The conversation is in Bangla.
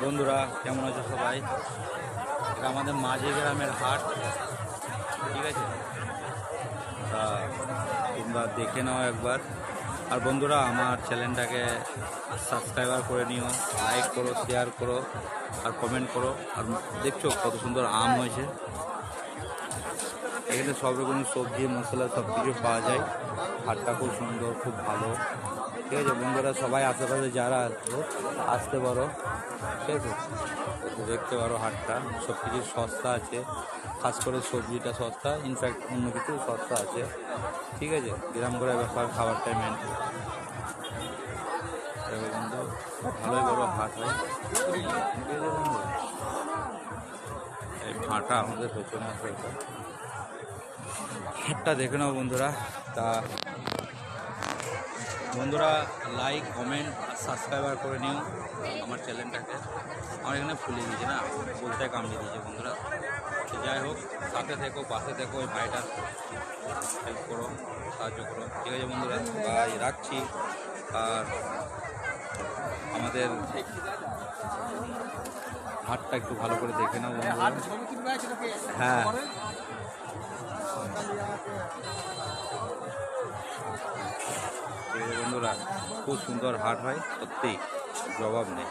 বন্ধুরা কেমন আছো সবাই? এটা আমাদের মাঝে গ্রামের হাট, ঠিক আছে? তা তোমরা দেখে নাও একবার। আর বন্ধুরা আমার চ্যানেলটাকে সাবস্ক্রাইবার করে নিও, লাইক করো, শেয়ার করো আর কমেন্ট করো। আর দেখছো কত সুন্দর আম হয়েছে। এখানে সব রকমের সবজি মশলা সব কিছু পাওয়া যায়। হাটটা খুব সুন্দর, খুব ভালো, ঠিক আছে? বন্ধুরা সবাই আশেপাশে যারা আসতে পারো, ঠিক আছে? দেখতে পারো হাটটা, সব কিছু সস্তা আছে, খাস করে সবজিটা সস্তা, ইনফ্যাক্ট অন্য কিছু সস্তা আছে, ঠিক আছে? গ্রাম করে ব্যাপার, খাবারটাই মেন। বন্ধু ভালোই বড় হাট হয়, ঠিক আছে বন্ধু? এই হাটটা আমাদের পেছনে আছে, হাটটা দেখে নাও বন্ধুরা। তা বন্ধুরা লাইক কমেন্ট আর সাবস্ক্রাইবার করে নিও আমার চ্যানেলটাকে। আমার এখানে ফুলে দিয়েছে না, বলতে কামড়ে দিয়েছে বন্ধুরা। তো যাই হোক, সাথে থেকো, পাশে থেকো, ওই ভাইটার হেল্প করো, সাহায্য করো, ঠিক আছে বন্ধুরা? ভাই রাখছি। আর আমাদের হাটটা একটু ভালো করে দেখে নাও বন্ধুরা। হ্যাঁ, ঠিক আছে বন্ধুরা, খুব সুন্দর হাট হয় সত্যি, জবাব নেই।